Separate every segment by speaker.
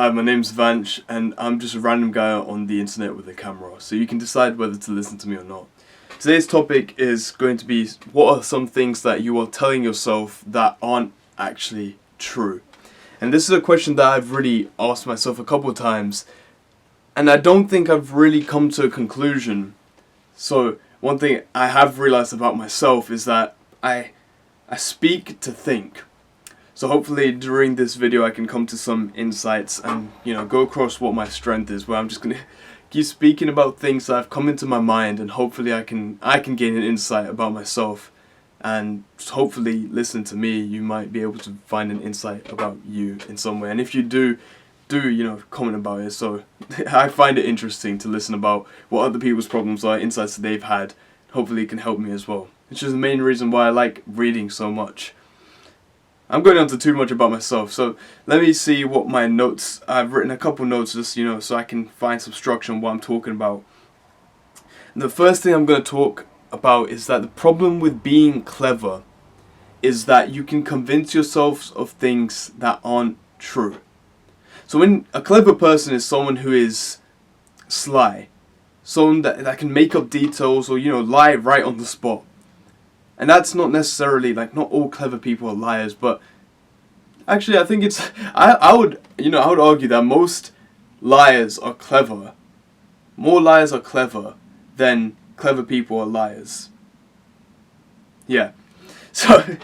Speaker 1: Hi, my name's Vanch, and I'm just a random guy on the internet with a camera, so you can decide whether to listen to me or not. Today's topic is going to be, what are some things that you are telling yourself that aren't actually true? And this is a question that I've really asked myself a couple of times, and I don't think I've really come to a conclusion. So, one thing I have realized about myself is that I speak to think. So hopefully during this video I can come to some insights and, go across what my strength is, where I'm just going to keep speaking about things that have come into my mind, and hopefully I can gain an insight about myself, and hopefully listen to me, you might be able to find an insight about you in some way. And if you do comment about it. So I find it interesting to listen about what other people's problems are, insights that they've had. Hopefully it can help me as well. Which is the main reason why I like reading so much. I'm going on to too much about myself, so let me see what my notes, I've written a couple notes just, so I can find some structure on what I'm talking about. And the first thing I'm going to talk about is that the problem with being clever is that you can convince yourself of things that aren't true. So when a clever person is someone who is sly, someone that can make up details or, lie right on the spot. And that's not necessarily, not all clever people are liars, but actually I think it's, I would argue that most liars are clever. More liars are clever than clever people are liars. Yeah. So,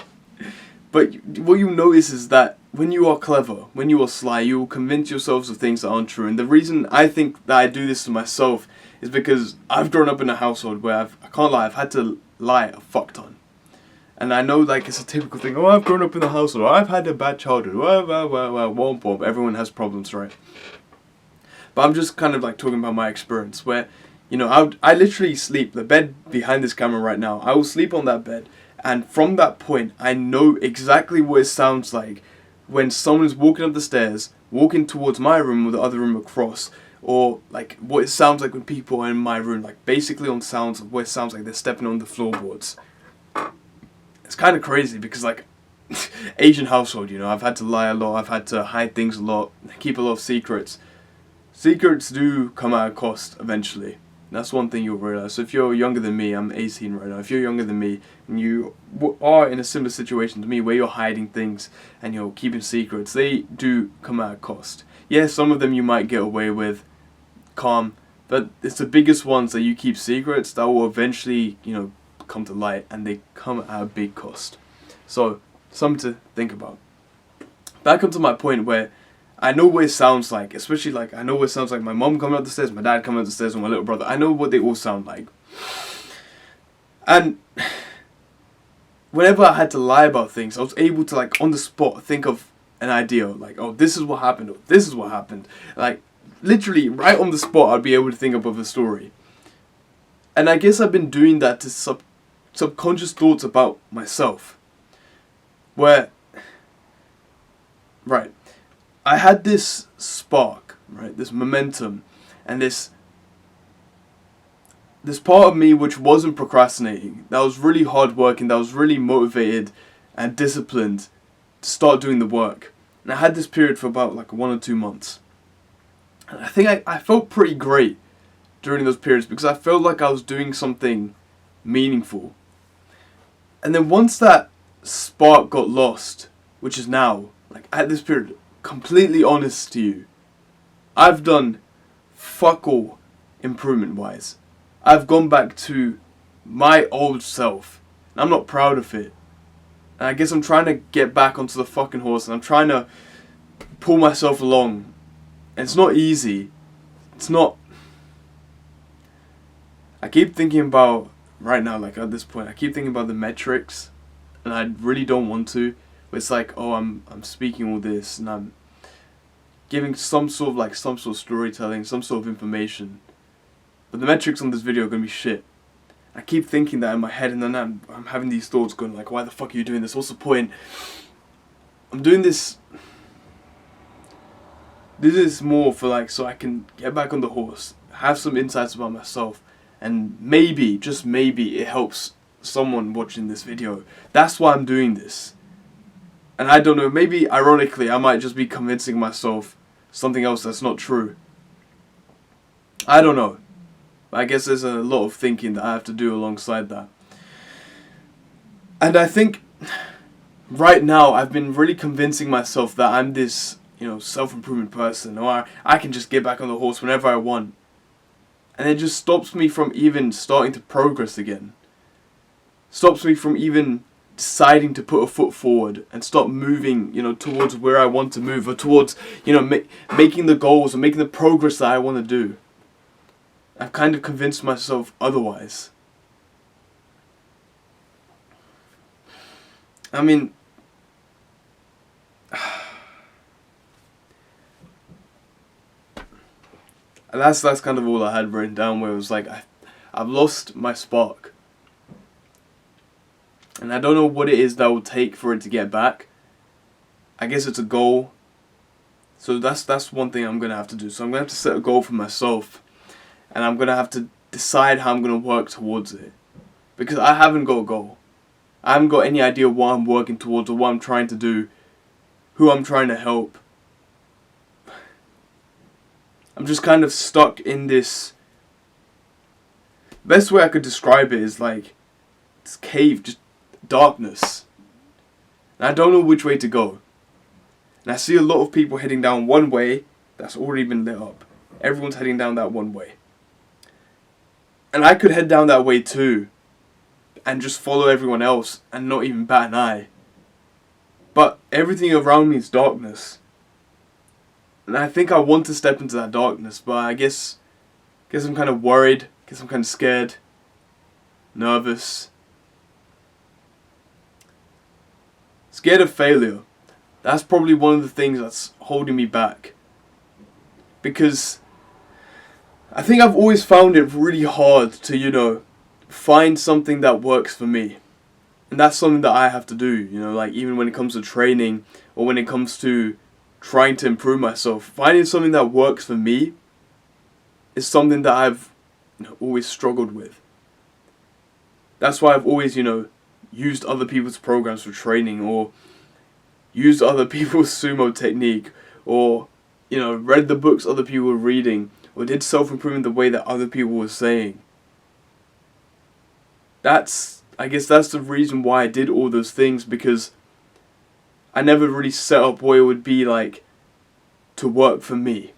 Speaker 1: but what you notice is that when you are clever, when you are sly, you will convince yourselves of things that aren't true. And the reason I think that I do this to myself is because I've grown up in a household where I can't lie, I've had to lie a fuck ton. And I know it's a typical thing, I've grown up in a household, or I've had a bad childhood, well, everyone has problems, right? But I'm just kind of talking about my experience where, I literally sleep, the bed behind this camera right now, I will sleep on that bed, and from that point, I know exactly what it sounds like when someone's walking up the stairs, walking towards my room or the other room across, or what it sounds like when people are in my room, basically on sounds of what it sounds like they're stepping on the floorboards. It's kind of crazy because Asian household, I've had to lie a lot, I've had to hide things a lot, keep a lot of secrets. Secrets do come at a cost eventually. That's one thing you'll realize. So if you're younger than me, I'm 18 right now, if you're younger than me and you are in a similar situation to me where you're hiding things and you're keeping secrets, they do come at a cost. Yeah, some of them you might get away with calm, but it's the biggest ones that you keep secrets that will eventually, come to light, and they come at a big cost. So, something to think about. Back up to my point where I know what it sounds like, especially I know what it sounds like my mom coming up the stairs, my dad coming up the stairs, and my little brother. I know what they all sound like. And whenever I had to lie about things, I was able to on the spot think of an idea, oh, this is what happened, or this is what happened. Literally right on the spot I'd be able to think up of a story. And I guess I've been doing that to subconscious thoughts about myself. Where, right, I had this spark, right, this momentum, and this part of me which wasn't procrastinating, that was really hardworking, that was really motivated and disciplined to start doing the work. And I had this period for about 1 or 2 months. And I think I felt pretty great during those periods because I felt like I was doing something meaningful. And then once that spark got lost, which is now, at this period, completely honest to you, I've done fuck all improvement-wise. I've gone back to my old self. And I'm not proud of it. And I guess I'm trying to get back onto the fucking horse, and I'm trying to pull myself along. And it's not easy. It's not. I keep thinking about, right now, at this point, I keep thinking about the metrics, and I really don't want to. But it's oh, I'm speaking all this, and I'm giving some sort of storytelling, some sort of information. But the metrics on this video are going to be shit. I keep thinking that in my head, and then I'm having these thoughts going why the fuck are you doing this? What's the point? I'm doing this. This is more for so I can get back on the horse, have some insights about myself, and maybe, just maybe, it helps someone watching this video. That's why I'm doing this. And I don't know, maybe ironically I might just be convincing myself something else that's not true. I don't know. I guess there's a lot of thinking that I have to do alongside that. And I think right now I've been really convincing myself that I'm this, self-improvement person, or I can just get back on the horse whenever I want. And it just stops me from even starting to progress again. Stops me from even deciding to put a foot forward and start moving, towards where I want to move, or towards, making the goals or making the progress that I want to do. I've kind of convinced myself otherwise. I mean, that's kind of all I had written down, where it was like, I've lost my spark. And I don't know what it is that will take for it to get back. I guess it's a goal. So that's one thing I'm going to have to do. So I'm going to have to set a goal for myself. And I'm going to have to decide how I'm going to work towards it. Because I haven't got a goal. I haven't got any idea what I'm working towards, or what I'm trying to do, who I'm trying to help. I'm just kind of stuck in this. Best way I could describe it is like this cave, just darkness. And I don't know which way to go. And I see a lot of people heading down one way that's already been lit up. Everyone's heading down that one way. And I could head down that way too, and just follow everyone else and not even bat an eye. But everything around me is darkness. And I think I want to step into that darkness, but I guess I'm kind of worried, guess I'm kind of scared, nervous. Scared of failure. That's probably one of the things that's holding me back. Because I think I've always found it really hard to, find something that works for me. And that's something that I have to do, like even when it comes to training, or when it comes to trying to improve myself. Finding something that works for me is something that I've always struggled with. That's why I've always, used other people's programs for training, or used other people's sumo technique, or, read the books other people were reading, or did self-improvement the way that other people were saying. I guess that's the reason why I did all those things, because I never really set up what it would be like to work for me.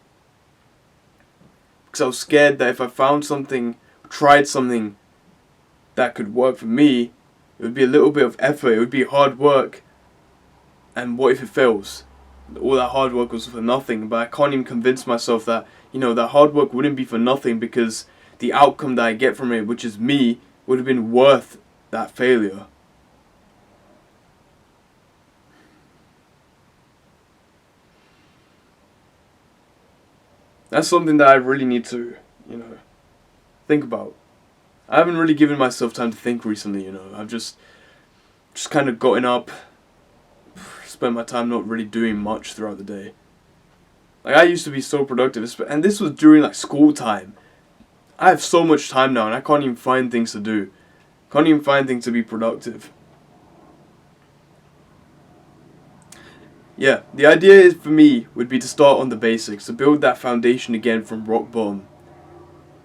Speaker 1: Because I was scared that if I found something, tried something that could work for me, it would be a little bit of effort, it would be hard work, and what if it fails? All that hard work was for nothing. But I can't even convince myself that, that hard work wouldn't be for nothing, because the outcome that I get from it, which is me, would have been worth that failure. That's something that I really need to, think about. I haven't really given myself time to think recently, I've just kind of gotten up, spent my time not really doing much throughout the day. Like, I used to be so productive, and this was during like school time. I have so much time now, and I can't even find things to do. Can't even find things to be productive. Yeah, the idea is, for me, would be to start on the basics, to build that foundation again from rock bottom.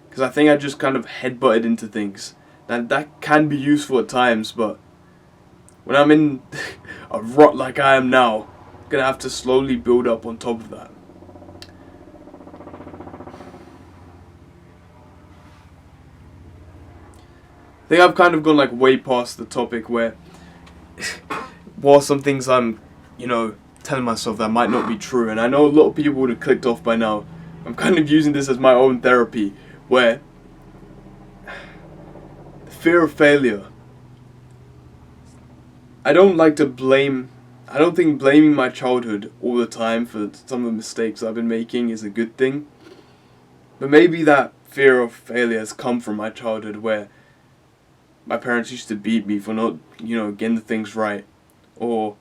Speaker 1: Because I think I just kind of headbutted into things. And that can be useful at times, but when I'm in a rut like I am now, I'm going to have to slowly build up on top of that. I think I've kind of gone like way past the topic where some things I'm, telling myself that might not be true. And I know a lot of people would have clicked off by now. I'm kind of using this as my own therapy, where the fear of failure. I don't think blaming my childhood all the time for some of the mistakes I've been making is a good thing. But maybe that fear of failure has come from my childhood, where my parents used to beat me for not, getting the things right. Or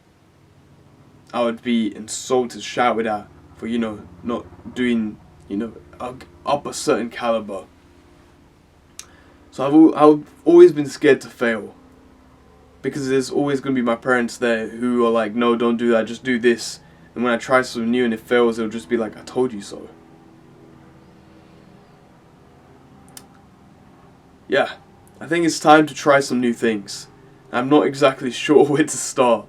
Speaker 1: I would be insulted, shouted at for, not doing, up a certain caliber. So I've always been scared to fail. Because there's always going to be my parents there who are like, no, don't do that, just do this. And when I try something new and it fails, it'll just be like, I told you so. Yeah, I think it's time to try some new things. I'm not exactly sure where to start.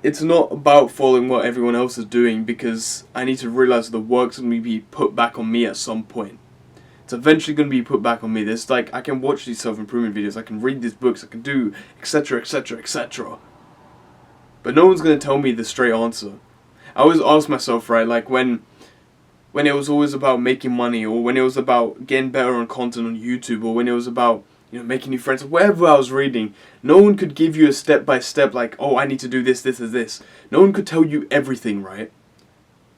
Speaker 1: It's not about following what everyone else is doing, because I need to realize the work's going to be put back on me at some point. It's eventually going to be put back on me. There's like, I can watch these self-improvement videos, I can read these books, I can do etc, etc, etc. But no one's going to tell me the straight answer. I always ask myself, right, like when it was always about making money, or when it was about getting better on content on YouTube, or when it was about, making new friends, whatever I was reading, no one could give you a step-by-step, like, oh, I need to do this, this, and this. No one could tell you everything, right?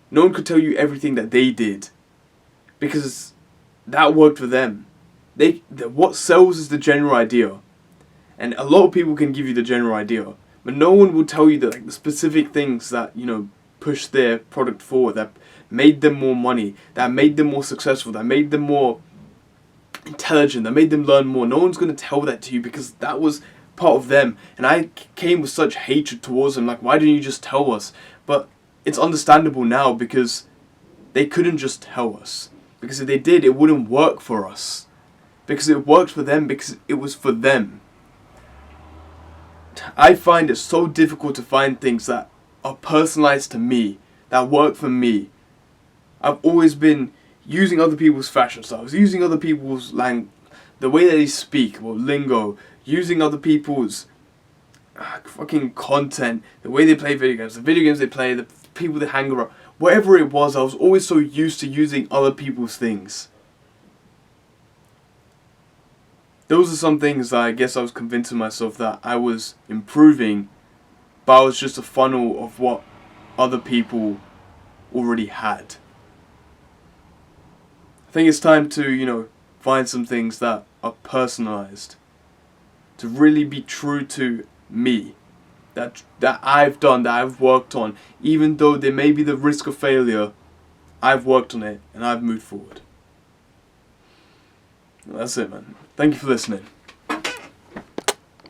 Speaker 1: No one could tell you everything that they did, because that worked for them. What sells is the general idea, and a lot of people can give you the general idea, but no one will tell you the specific things that push their product forward, that made them more money, that made them more successful, that made them more intelligent, that made them learn more. No one's going to tell that to you, because that was part of them. And I came with such hatred towards them, like, why didn't you just tell us? But it's understandable now, because they couldn't just tell us. Because if they did, it wouldn't work for us. Because it worked for them, because it was for them. I find it so difficult to find things that are personalized to me, that work for me. I've always been using other people's fashion styles, using other people's the way that they speak, or lingo, using other people's fucking content, the way they play video games, the video games they play, the people they hang around, whatever it was. I was always so used to using other people's things. Those are some things that I guess I was convincing myself that I was improving, but I was just a funnel of what other people already had. I think it's time to, find some things that are personalized, to really be true to me, that I've done, that I've worked on. Even though there may be the risk of failure, I've worked on it and I've moved forward. That's it, man. Thank you for listening.